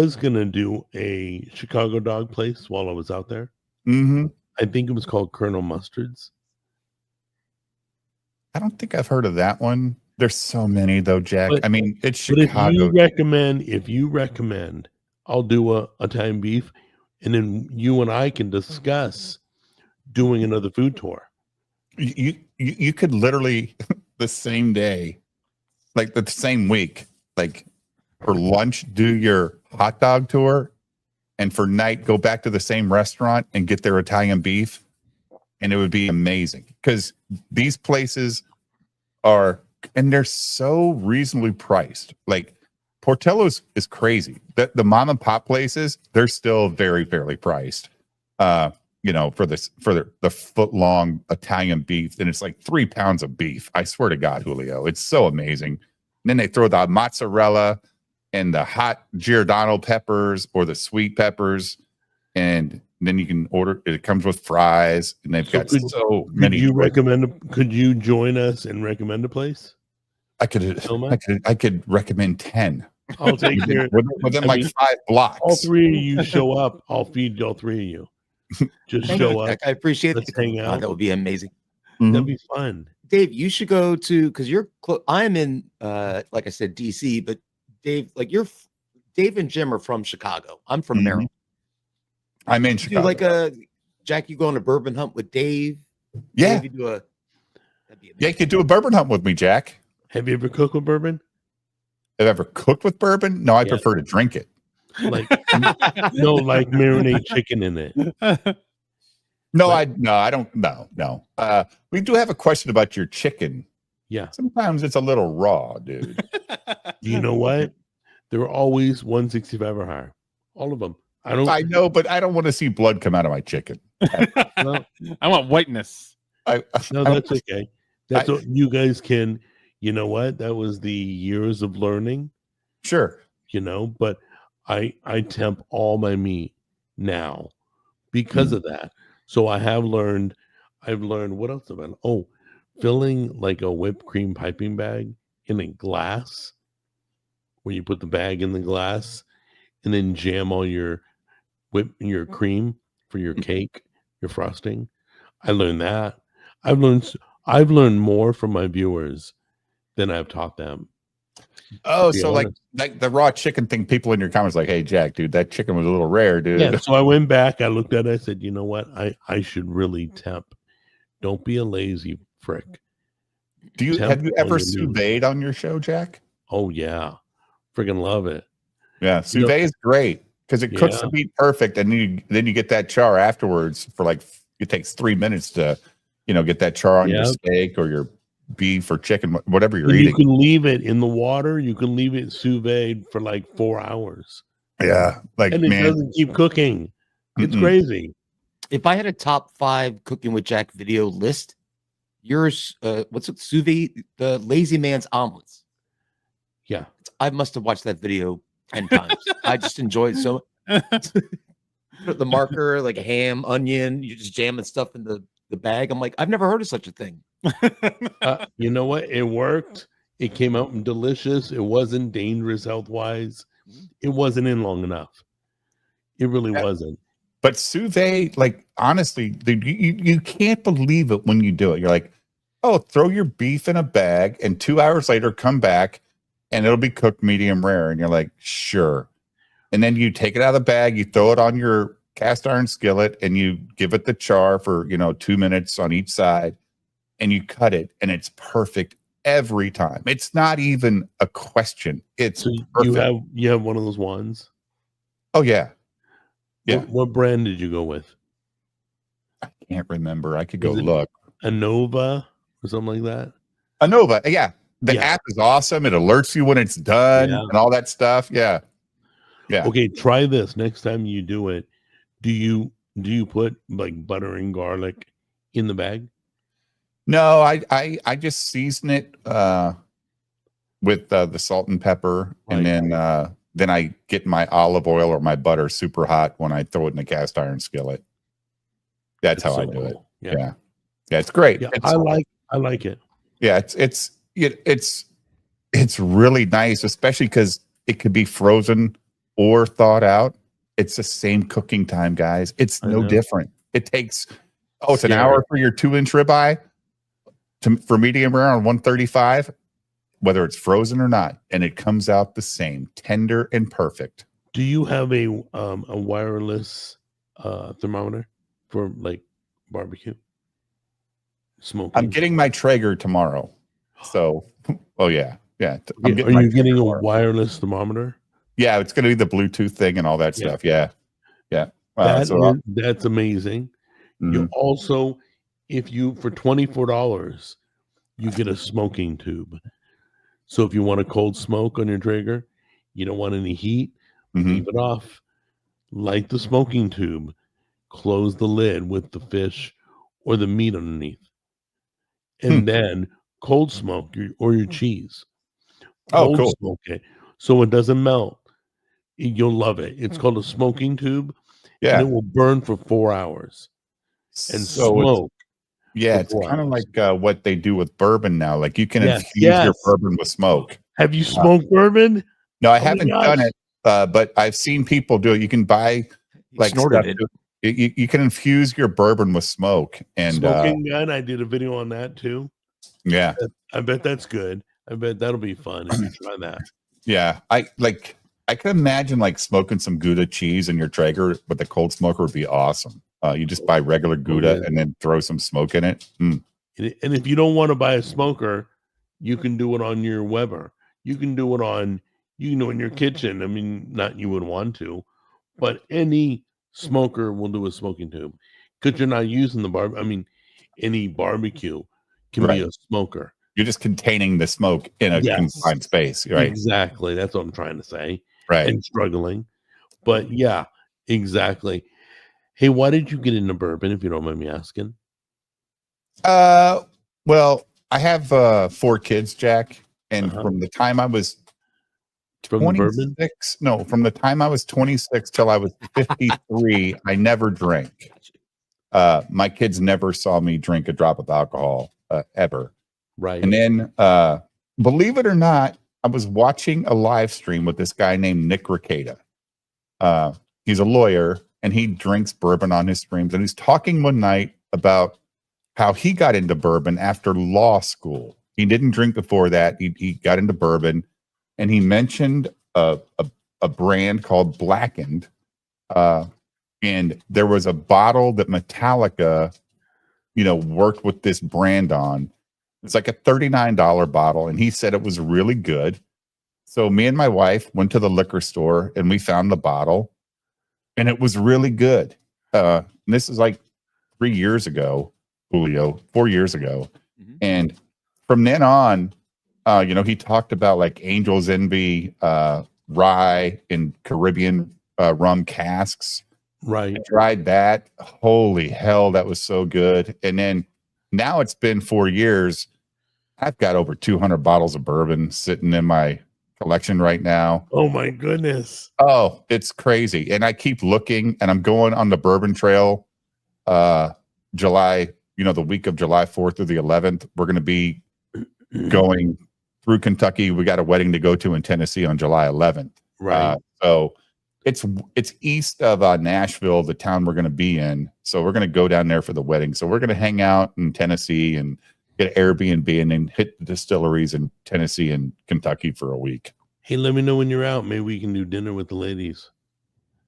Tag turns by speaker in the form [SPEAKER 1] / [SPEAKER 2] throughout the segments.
[SPEAKER 1] was gonna do a Chicago dog place while I was out there.
[SPEAKER 2] Mm-hmm.
[SPEAKER 1] I think it was called Colonel Mustard's.
[SPEAKER 2] I don't think I've heard of that one. There's so many though, Jack.
[SPEAKER 1] But,
[SPEAKER 2] I mean, it's
[SPEAKER 1] but
[SPEAKER 2] Chicago.
[SPEAKER 1] if you recommend, I'll do a Italian beef, and then you and I can discuss doing another food tour.
[SPEAKER 2] You could literally the same day, like the same week, like for lunch, do your hot dog tour, and for night, go back to the same restaurant and get their Italian beef. And it would be amazing because these places are, and they're so reasonably priced. Like Portillo's is crazy. The mom and pop places, they're still very fairly priced. You know, for the foot long Italian beef, and it's like 3 pounds of beef. I swear to God, Julio, it's so amazing. And then they throw the mozzarella and the hot Giordano peppers or the sweet peppers, and then you can order. It comes with fries, and they've got so many.
[SPEAKER 1] Could you join us and recommend a place?
[SPEAKER 2] I could recommend 10.
[SPEAKER 1] I'll take care
[SPEAKER 2] within like 5 blocks.
[SPEAKER 1] All 3 of you show up. I'll feed all 3 of you. Just show up.
[SPEAKER 3] I appreciate
[SPEAKER 1] it. Let's hang out.
[SPEAKER 3] That would be amazing.
[SPEAKER 2] Mm-hmm.
[SPEAKER 1] That'd be fun.
[SPEAKER 3] Dave, you should go to, because you're I'm in like I said, DC, but Dave, Dave and Jim are from Chicago. I'm from Maryland.
[SPEAKER 2] I'm in Chicago.
[SPEAKER 3] Like Jack, you go on a bourbon hunt with Dave.
[SPEAKER 2] Yeah.
[SPEAKER 3] Dave, that'd be
[SPEAKER 2] you could do a bourbon hunt with me, Jack.
[SPEAKER 1] Have you ever cooked with bourbon?
[SPEAKER 2] Have I ever cooked with bourbon? No, I prefer to drink it.
[SPEAKER 1] Like like marinate chicken in it.
[SPEAKER 2] No, I don't. No. We do have a question about your chicken.
[SPEAKER 1] Yeah.
[SPEAKER 2] Sometimes it's a little raw, dude.
[SPEAKER 1] You know what? They're always 165 or higher. All of them.
[SPEAKER 2] I know, but I don't want to see blood come out of my chicken.
[SPEAKER 4] I want whiteness.
[SPEAKER 1] No, that's okay. That's what you guys can. You know what? That was the years of learning.
[SPEAKER 2] Sure.
[SPEAKER 1] You know, but I temp all my meat now because of that. So I've learned what else have I? Oh, filling like a whipped cream piping bag in a glass, where you put the bag in the glass and then jam all your cream for your cake, your frosting. I learned that. I've learned more from my viewers than I've taught them.
[SPEAKER 2] Oh, so like the raw chicken thing, people in your comments like, hey, Jack, dude, that chicken was a little rare, dude.
[SPEAKER 1] Yeah, so I went back, I looked at it, I said, you know what? I should really temp. Don't be a lazy frick.
[SPEAKER 2] Have you ever sous vide on your show, Jack?
[SPEAKER 1] Oh, yeah. Freaking love it.
[SPEAKER 2] Yeah, sous vide is great because it cooks the meat perfect, and then you get that char afterwards for it takes 3 minutes to, get that char on your steak or your beef or chicken, whatever you're eating.
[SPEAKER 1] You can leave it in the water. You can leave it sous vide for like 4 hours.
[SPEAKER 2] Yeah,
[SPEAKER 1] and it doesn't keep cooking. It's crazy.
[SPEAKER 3] If I had a top 5 cooking with Jack video list, yours, what's it? Sous vide, the lazy man's omelets.
[SPEAKER 1] Yeah,
[SPEAKER 3] I must have watched that video 10 times. I just enjoy it so. The marker, like a ham, onion, you're just jamming stuff in the bag. I'm like, I've never heard of such a thing.
[SPEAKER 1] You know what? It worked. It came out delicious. It wasn't dangerous health-wise. It wasn't in long enough. It really wasn't.
[SPEAKER 2] But sous vide, honestly, you can't believe it when you do it. You're like, oh, throw your beef in a bag, and 2 hours later, come back, and it'll be cooked medium rare. And you're like, sure. And then you take it out of the bag, you throw it on your cast iron skillet, and you give it the char for 2 minutes on each side, and you cut it, and it's perfect every time. It's not even a question. It's perfect.
[SPEAKER 1] You have one of those ones.
[SPEAKER 2] Oh yeah.
[SPEAKER 1] What brand did you go with?
[SPEAKER 2] I can't remember. I could go look.
[SPEAKER 1] Anova or something like that.
[SPEAKER 2] Anova, yeah. The app is awesome. It alerts you when it's done and all that stuff. Yeah. Yeah.
[SPEAKER 1] Okay, try this next time you do it. Do you put like butter and garlic in the bag?
[SPEAKER 2] No, I just season it with the salt and pepper, and then I get my olive oil or my butter super hot when I throw it in the cast iron skillet. That's how I do it. Yeah, it's great.
[SPEAKER 1] Yeah, I like it.
[SPEAKER 2] Yeah, it's really nice, especially because it could be frozen or thawed out, it's the same cooking time, guys. It's
[SPEAKER 1] I
[SPEAKER 2] no
[SPEAKER 1] know.
[SPEAKER 2] different. It takes it's an
[SPEAKER 1] Scary.
[SPEAKER 2] hour for your 2-inch ribeye for medium rare on 135, whether it's frozen or not, and it comes out the same, tender and perfect.
[SPEAKER 1] Do you have a wireless thermometer for like barbecue smoking?
[SPEAKER 2] I'm getting my Traeger tomorrow. So, oh yeah. I'm
[SPEAKER 1] Are
[SPEAKER 2] getting my
[SPEAKER 1] you getting a
[SPEAKER 2] Traeger tomorrow.
[SPEAKER 1] wireless thermometer?
[SPEAKER 2] Yeah, it's going to be the Bluetooth thing and all that
[SPEAKER 1] Yeah.
[SPEAKER 2] stuff. Yeah.
[SPEAKER 1] That's amazing.
[SPEAKER 2] Mhm.
[SPEAKER 1] You also, if you for $24, you get a smoking tube. So if you want a cold smoke on your Traeger, you don't want any heat,
[SPEAKER 2] Mhm.
[SPEAKER 1] leave it off. Light the smoking tube. Close the lid with the fish or the meat underneath, and then cold smoke or your cheese.
[SPEAKER 2] Oh,
[SPEAKER 1] Cold
[SPEAKER 2] cool.
[SPEAKER 1] smoke it so it doesn't melt. You'll love it. It's called a smoking tube, and
[SPEAKER 2] Yeah.
[SPEAKER 1] it will burn for 4 hours and
[SPEAKER 2] So it's
[SPEAKER 1] smoke.
[SPEAKER 2] it's
[SPEAKER 1] 4
[SPEAKER 2] kind of
[SPEAKER 1] hours.
[SPEAKER 2] like what they do with bourbon now. Like you can
[SPEAKER 1] Yes,
[SPEAKER 2] infuse your
[SPEAKER 1] yes.
[SPEAKER 2] bourbon with smoke.
[SPEAKER 1] Have you smoked bourbon?
[SPEAKER 2] No, I
[SPEAKER 1] Oh my
[SPEAKER 2] haven't done
[SPEAKER 1] gosh.
[SPEAKER 2] it, but I've seen people do it. You can buy
[SPEAKER 3] He
[SPEAKER 2] like
[SPEAKER 3] snorted
[SPEAKER 2] stuff
[SPEAKER 3] it.
[SPEAKER 2] you can infuse your bourbon with smoke, and
[SPEAKER 1] Smoking gun. I did a video on that too.
[SPEAKER 2] yeah,
[SPEAKER 1] I bet that's good. I bet that'll be fun if you try that.
[SPEAKER 2] yeah. I can imagine like smoking some Gouda cheese in your Traeger with a cold smoker would be awesome. You just buy regular Gouda
[SPEAKER 1] yeah.
[SPEAKER 2] and then throw some smoke in it. Mm.
[SPEAKER 1] And if you don't want to buy a smoker, you can do it on your Weber. You can do it in your kitchen. I mean, not you would want to, but any smoker will do a smoking tube because you're not using any barbecue can be
[SPEAKER 2] Right.
[SPEAKER 1] a smoker.
[SPEAKER 2] You're just containing the smoke in a
[SPEAKER 1] Yes.
[SPEAKER 2] confined space, right?
[SPEAKER 1] Exactly. That's what I'm trying to say.
[SPEAKER 2] Right.
[SPEAKER 1] And struggling. But yeah, exactly. Hey, why did you get into bourbon, if you don't mind me asking?
[SPEAKER 2] Well, I have 4 kids, Jack, and
[SPEAKER 1] Uh-huh.
[SPEAKER 2] from the time I was
[SPEAKER 1] From the bourbon?
[SPEAKER 2] 26, no, from the time I was 26 till I was 53, I never drank. My kids never saw me drink a drop of alcohol ever.
[SPEAKER 1] Right.
[SPEAKER 2] And then, believe it or not, I was watching a live stream with this guy named Nick Ricada. He's a lawyer and he drinks bourbon on his streams. And he's talking one night about how he got into bourbon after law school. He didn't drink before that. He got into bourbon, and he mentioned a brand called Blackened. And there was a bottle that Metallica, worked with this brand on. It's like a $39 bottle, and he said it was really good. So me and my wife went to the liquor store, and we found the bottle, and it was really good. And this is like 3 years ago, Julio, 4 years ago.
[SPEAKER 3] Mhm.
[SPEAKER 2] And from then on, he talked about like Angel's Envy, rye and Caribbean rum casks.
[SPEAKER 1] Right.
[SPEAKER 2] I tried that. Holy hell, that was so good. And then now it's been 4 years. I've got over 200 bottles of bourbon sitting in my collection right now.
[SPEAKER 1] Oh my goodness.
[SPEAKER 2] Oh, it's crazy. And I keep looking, and I'm going on the bourbon trail July, the week of July 4th through the 11th. We're going to be going through Kentucky. We got a wedding to go to in Tennessee on July 11th.
[SPEAKER 1] Right.
[SPEAKER 2] So it's east of Nashville, the town we're going to be in. So we're going to go down there for the wedding. So we're going to hang out in Tennessee and get an Airbnb and then hit the distilleries in Tennessee and Kentucky for a week.
[SPEAKER 1] Hey, let me know when you're out. Maybe we can do dinner with the ladies.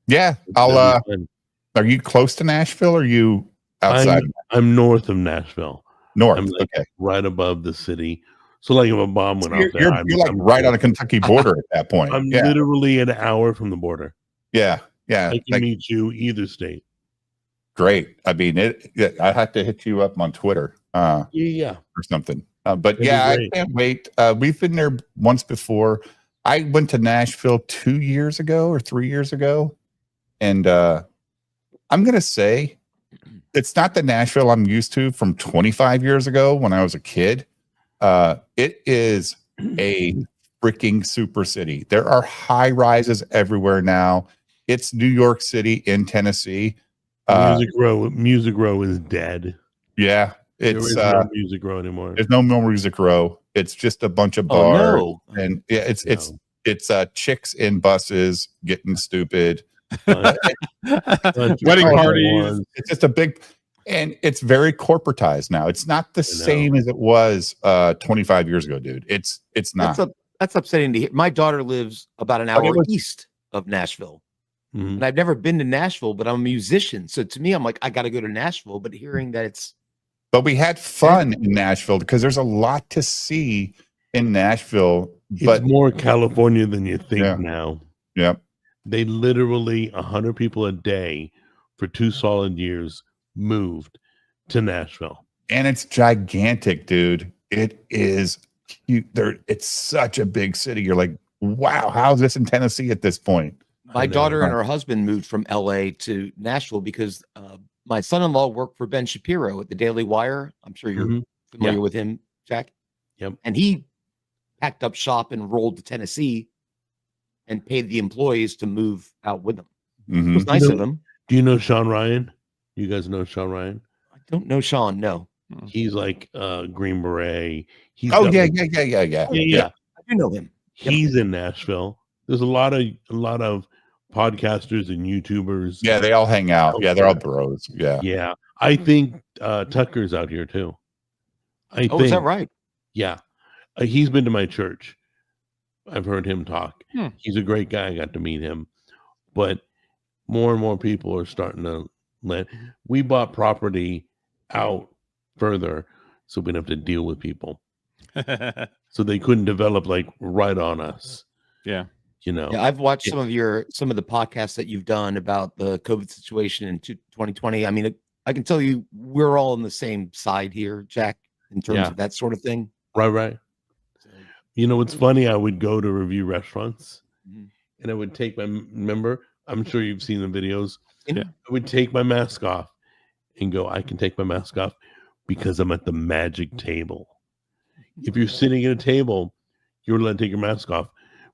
[SPEAKER 2] Yeah,
[SPEAKER 1] That'd be fun.
[SPEAKER 2] are you close to Nashville or are you outside?
[SPEAKER 1] I'm north of Nashville.
[SPEAKER 2] North.
[SPEAKER 1] I'm like
[SPEAKER 2] Okay.
[SPEAKER 1] right above the city. So like if a bomb went
[SPEAKER 2] So
[SPEAKER 1] out there,
[SPEAKER 2] you're like right on the Kentucky border at that point.
[SPEAKER 1] I'm
[SPEAKER 2] Yeah.
[SPEAKER 1] literally an hour from the border.
[SPEAKER 2] Yeah. Yeah.
[SPEAKER 1] I can
[SPEAKER 2] Like,
[SPEAKER 1] meet you either state.
[SPEAKER 2] great. I mean, I have to hit you up on Twitter
[SPEAKER 1] Yeah.
[SPEAKER 2] or something. But
[SPEAKER 1] That'd be
[SPEAKER 2] yeah, I
[SPEAKER 1] great.
[SPEAKER 2] can't wait. We've been there once before. I went to Nashville 2 years ago or 3 years ago. And I'm going to say it's not the Nashville I'm used to from 25 years ago when I was a kid. It is a freaking super city. There are high rises everywhere now. It's New York City in Tennessee.
[SPEAKER 1] Music Row is dead.
[SPEAKER 2] Yeah,
[SPEAKER 1] There
[SPEAKER 2] it's
[SPEAKER 1] is no Music Row anymore.
[SPEAKER 2] there's no more Music Row. It's just a bunch of
[SPEAKER 3] Oh
[SPEAKER 2] bars,
[SPEAKER 3] no.
[SPEAKER 2] and yeah, it's It's chicks in buses getting stupid.
[SPEAKER 1] Bunch
[SPEAKER 4] Wedding
[SPEAKER 1] of
[SPEAKER 4] parties.
[SPEAKER 1] ones.
[SPEAKER 2] It's just a big, and it's very corporatized now. It's not the same as it was 25 years ago, dude. It's not.
[SPEAKER 3] That's upsetting to hear. My daughter lives about an hour east of Nashville.
[SPEAKER 1] Mhm.
[SPEAKER 3] And I've never been to Nashville, but I'm a musician. So to me, I'm like, I got to go to Nashville. But hearing that it's
[SPEAKER 2] But we had fun in Nashville because there's a lot to see in Nashville. But
[SPEAKER 1] It's more California than you think
[SPEAKER 2] Yeah.
[SPEAKER 1] now.
[SPEAKER 2] yeah,
[SPEAKER 1] They literally 100 people a day for 2 solid years moved to Nashville.
[SPEAKER 2] and it's gigantic, dude. It is cute. It's such a big city. You're like, wow, how's this in Tennessee at this point?
[SPEAKER 3] my
[SPEAKER 1] know.
[SPEAKER 3] daughter and her husband moved from LA to Nashville because my son-in-law worked for Ben Shapiro at the Daily Wire. I'm sure you're
[SPEAKER 1] Mhm.
[SPEAKER 3] familiar
[SPEAKER 1] Yeah.
[SPEAKER 3] with him, Jack.
[SPEAKER 1] Yep.
[SPEAKER 3] And he packed up shop and rolled to Tennessee and paid the employees to move out with him. It was
[SPEAKER 2] Mhm.
[SPEAKER 3] nice
[SPEAKER 1] know-
[SPEAKER 3] of him.
[SPEAKER 1] Do you know Sean Ryan? You guys know Sean Ryan?
[SPEAKER 3] I don't know Sean. No.
[SPEAKER 1] He's like Green Beret. He's
[SPEAKER 2] Oh
[SPEAKER 1] got,
[SPEAKER 2] yeah,
[SPEAKER 1] like-
[SPEAKER 2] yeah.
[SPEAKER 3] I do know him. Yep.
[SPEAKER 1] He's in Nashville. There's a lot of podcasters and YouTubers.
[SPEAKER 2] Yeah, they all hang out. Yeah, they're all bros. Yeah.
[SPEAKER 1] Yeah. I think Tucker's out here too. I
[SPEAKER 3] Oh,
[SPEAKER 1] think.
[SPEAKER 3] is that right?
[SPEAKER 1] Yeah. He's been to my church. I've heard him talk.
[SPEAKER 4] Hmm.
[SPEAKER 1] He's a great guy. I got to meet him. But more and more people are starting to let. We bought property out further so we didn't have to deal with people. So they couldn't develop like right on us.
[SPEAKER 4] Yeah.
[SPEAKER 1] You know.
[SPEAKER 3] Yeah, I've watched some of the podcasts that you've done about the COVID situation in 2020. I mean, I can tell you we're all on the same side here, Jack, in terms
[SPEAKER 1] Yeah.
[SPEAKER 3] of that sort of thing.
[SPEAKER 1] Right.
[SPEAKER 3] So,
[SPEAKER 1] You know, it's funny. I would go to review restaurants
[SPEAKER 3] mhm.
[SPEAKER 1] and I would take remember, I'm sure you've seen the videos.
[SPEAKER 3] Yeah.
[SPEAKER 1] I would take my mask off and go, I can take my mask off because I'm at the magic table. If you're sitting at a table, you're allowed to take your mask off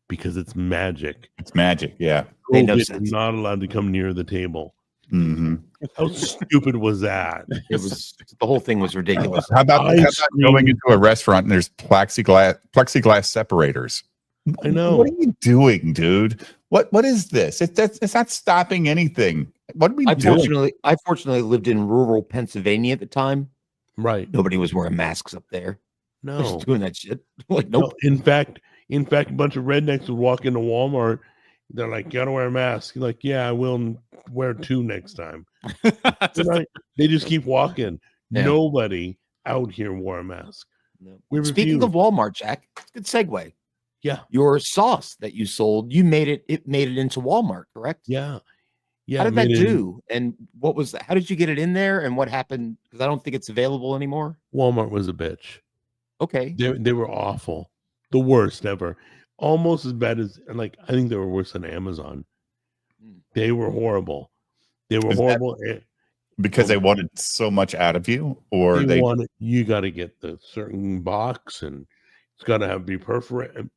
[SPEAKER 1] because it's magic.
[SPEAKER 2] It's magic. Yeah.
[SPEAKER 3] Made no
[SPEAKER 1] COVID is
[SPEAKER 3] sense.
[SPEAKER 1] not allowed to come near the table.
[SPEAKER 2] hmm
[SPEAKER 1] How stupid was that?
[SPEAKER 3] It was the whole thing was ridiculous.
[SPEAKER 2] How about
[SPEAKER 1] Ice
[SPEAKER 2] going
[SPEAKER 1] cream.
[SPEAKER 2] into a restaurant and there's plexiglass separators?
[SPEAKER 1] I know.
[SPEAKER 2] What are you doing, dude? What is this? It's not stopping anything. What are we doing?
[SPEAKER 3] I fortunately lived in rural Pennsylvania at the time.
[SPEAKER 1] Right.
[SPEAKER 3] Nobody was wearing masks up there.
[SPEAKER 1] No.
[SPEAKER 3] Just doing that shit. Like,
[SPEAKER 1] No,
[SPEAKER 3] nope.
[SPEAKER 1] in fact, a bunch of rednecks would walk into Walmart. They're like, "Gotta wear a mask." You're like, "Yeah, I will wear 2 next time." They just keep walking.
[SPEAKER 3] Yeah.
[SPEAKER 1] Nobody out here wore a mask.
[SPEAKER 3] No.
[SPEAKER 1] We
[SPEAKER 3] Speaking of
[SPEAKER 1] refuse.
[SPEAKER 3] Walmart, Jack, good segue.
[SPEAKER 1] Yeah,
[SPEAKER 3] Your sauce that you sold, it made it into Walmart, correct?
[SPEAKER 1] yeah.
[SPEAKER 3] How did that
[SPEAKER 1] made it in
[SPEAKER 3] do? And what was that? How did you get it in there? And what happened? Because I don't think it's available anymore.
[SPEAKER 1] Walmart was a bitch.
[SPEAKER 3] Okay.
[SPEAKER 1] They were awful, the worst ever. Almost as bad as I think they were worse than Amazon.
[SPEAKER 3] Hmm.
[SPEAKER 1] They were horrible. They were
[SPEAKER 2] Is that-
[SPEAKER 1] horrible.
[SPEAKER 2] Because they wanted so much out of you, or
[SPEAKER 1] They
[SPEAKER 2] they
[SPEAKER 1] wanted you got to get the certain box and it's got to be perforated.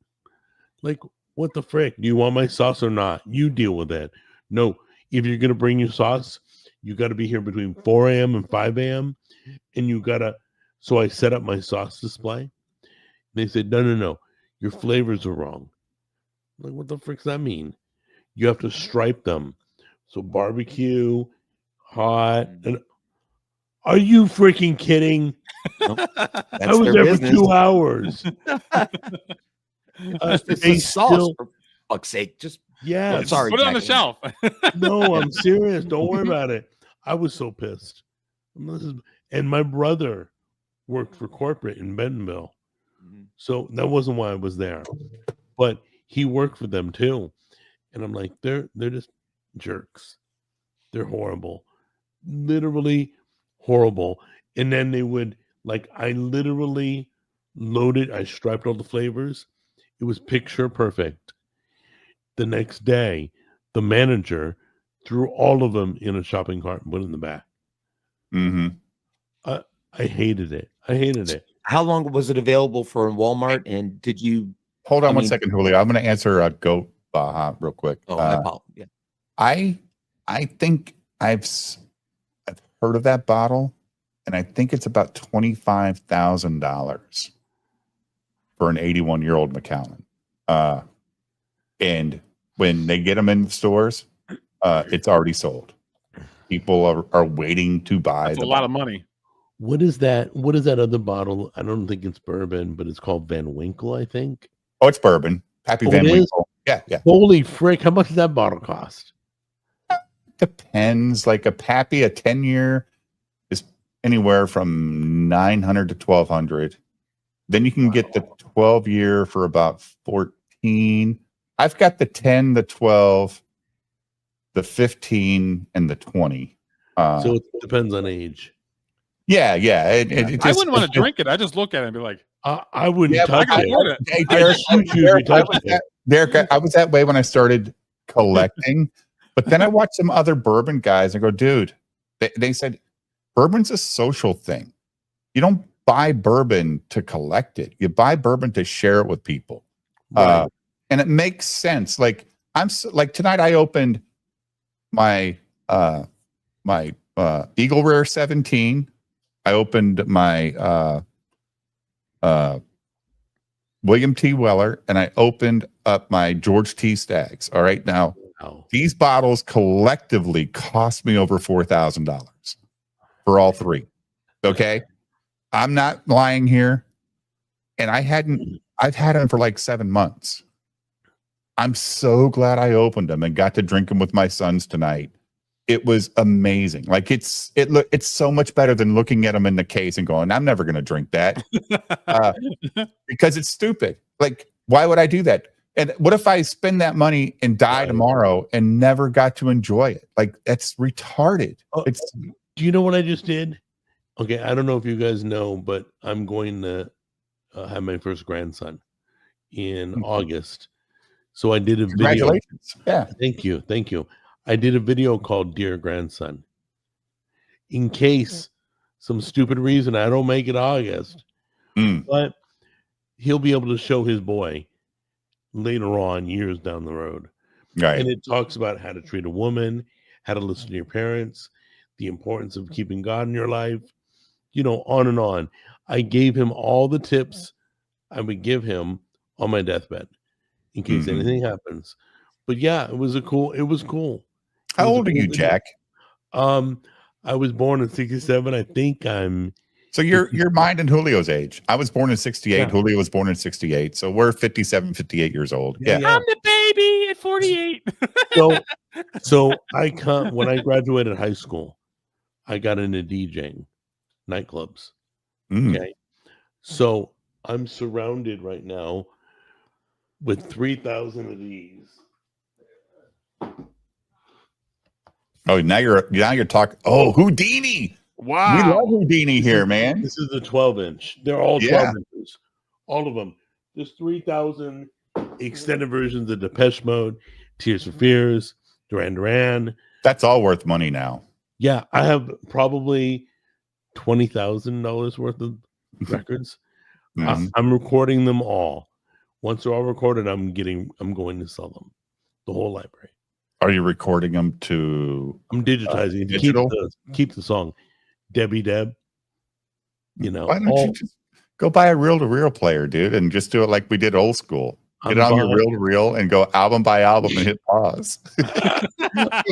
[SPEAKER 1] Like, what the frick? Do you want my sauce or not? You deal with it. No, if you're gonna bring your sauce, you got to be here between 4 a.m. and 5 a.m. and you gotta. So I set up my sauce display. They said, no, your flavors are wrong. I'm like, what the frick does that mean? You have to stripe them. So barbecue, hot, and are you freaking kidding?
[SPEAKER 3] That's
[SPEAKER 1] I was
[SPEAKER 3] their
[SPEAKER 1] there
[SPEAKER 3] business.
[SPEAKER 1] for 2 hours.
[SPEAKER 3] It's
[SPEAKER 1] They
[SPEAKER 3] a sauce,
[SPEAKER 1] still-
[SPEAKER 3] for fuck's sake. Just
[SPEAKER 1] Yeah,
[SPEAKER 3] sorry.
[SPEAKER 4] Put it on the
[SPEAKER 3] Jack.
[SPEAKER 4] shelf.
[SPEAKER 1] no, I'm serious. Don't worry about it. I was so pissed. And my brother worked for corporate in Bentonville.
[SPEAKER 3] Mhm.
[SPEAKER 1] So that wasn't why I was there. But he worked for them too. And I'm like, they're just jerks. They're horrible. Literally horrible. And then they would I literally loaded, I striped all the flavors. It was picture perfect. The next day, the manager threw all of them in a shopping cart and put it in the back.
[SPEAKER 2] Mhm.
[SPEAKER 1] I hated it.
[SPEAKER 3] How long was it available for Walmart? And did you?
[SPEAKER 2] Hold on
[SPEAKER 3] I
[SPEAKER 2] one
[SPEAKER 3] mean-
[SPEAKER 2] second, Julio. I'm going to answer Goat Baja real quick.
[SPEAKER 3] Oh, I apologize. Yeah.
[SPEAKER 2] I think I've heard of that bottle, and I think it's about $25,000 for an 81-year-old Macallan. And when they get them in the stores, it's already sold. People are waiting to buy.
[SPEAKER 4] That's a lot of money.
[SPEAKER 1] What is that? What is that other bottle? I don't think it's bourbon, but it's called Van Winkle, I think.
[SPEAKER 2] Oh, it's bourbon. Pappy
[SPEAKER 1] Oh,
[SPEAKER 2] Van
[SPEAKER 1] it is?
[SPEAKER 2] Winkle. Yeah, yeah.
[SPEAKER 1] Holy frick! How much does that bottle cost?
[SPEAKER 2] Depends. Like a Pappy, a 10-year is anywhere from $900 to $1,200. Then you can get the 12-year for about $14. I've got the 10, the 12, the 15, and the 20.
[SPEAKER 1] So it depends on age.
[SPEAKER 2] Yeah.
[SPEAKER 4] I wouldn't want to drink it. I just look at it and be like,
[SPEAKER 1] I wouldn't touch
[SPEAKER 4] I
[SPEAKER 1] it.
[SPEAKER 4] got it.
[SPEAKER 2] Hey,
[SPEAKER 1] Derek,
[SPEAKER 2] I was that way when I started collecting, but then I watched some other bourbon guys and go, dude, they said bourbon's a social thing. You don't buy bourbon to collect it. You buy bourbon to share it with people.
[SPEAKER 1] Right.
[SPEAKER 2] And it makes sense. Like like tonight I opened my Eagle Rare 17. I opened my William T. Weller, and I opened up my George T. Staggs. All right. Now, these bottles collectively cost me over $4,000 for all three. Okay. I'm not lying here. And I've had them for like 7 months. I'm so glad I opened them and got to drink them with my sons tonight. It was amazing. Like it's so much better than looking at them in the case and going, I'm never going to drink that because it's stupid. Like, why would I do that? And what if I spend that money and die tomorrow and never got to enjoy it? Like, that's retarded.
[SPEAKER 1] Do you know what I just did? Okay, I don't know if you guys know, but I'm going to have my first grandson in August. So I did a video.
[SPEAKER 2] Congratulations. Yeah.
[SPEAKER 1] Thank you. I did a video called Dear Grandson. In case some stupid reason I don't make it August, but he'll be able to show his boy later on, years down the road.
[SPEAKER 2] Right.
[SPEAKER 1] And it talks about how to treat a woman, how to listen to your parents, the importance of keeping God in your life, on and on. I gave him all the tips I would give him on my deathbed in case anything happens. But yeah, it was cool.
[SPEAKER 2] How old are you, Jack?
[SPEAKER 1] I was born in 67. I think I'm.
[SPEAKER 2] So you're mine and Julio's age. I was born in 68.
[SPEAKER 1] Yeah.
[SPEAKER 2] Julio was born in 68. So we're 57, 58 years old. Yeah.
[SPEAKER 4] I'm the baby at 48.
[SPEAKER 1] So when I graduated high school, I got into DJing nightclubs. Okay. So I'm surrounded right now with 3,000 of these.
[SPEAKER 2] Oh, now you're talking. Oh, Houdini.
[SPEAKER 4] Wow.
[SPEAKER 2] We love Houdini here, man.
[SPEAKER 1] This is a 12-inch. They're all 12 inches. All of them. There's 3,000 extended versions of Depeche Mode, Tears for Fears, Duran Duran.
[SPEAKER 2] That's all worth money now.
[SPEAKER 1] Yeah, I have probably $20,000 worth of records. I'm recording them all. Once they're all recorded, I'm going to sell them. The whole library.
[SPEAKER 2] Are you recording them to?
[SPEAKER 1] I'm digitizing
[SPEAKER 2] digital?
[SPEAKER 1] Keep the song. Debbie Deb.
[SPEAKER 2] Why don't you just go buy a reel-to-reel player, dude, and just do it like we did old school? Get on your reel-to-reel and go album by album and hit pause.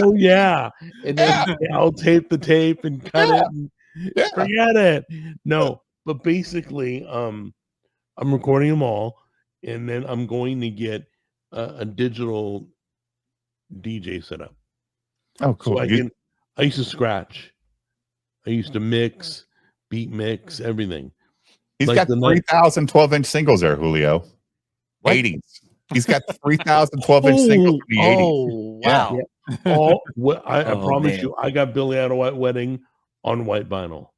[SPEAKER 1] Oh yeah, and then I'll tape the tape and cut it. And forget it. No, but basically, I'm recording them all, and then I'm going to get a digital DJ setup.
[SPEAKER 2] Oh, cool.
[SPEAKER 1] So I used to scratch. I used to mix, beat mix, everything.
[SPEAKER 2] He's got 3,000 12-inch singles there, Julio.
[SPEAKER 3] What?
[SPEAKER 2] 80s. He's got 3,000 12-inch singles from the 80s.
[SPEAKER 3] Oh, wow.
[SPEAKER 1] I promise you, I got Billy Out of White Wedding on white vinyl.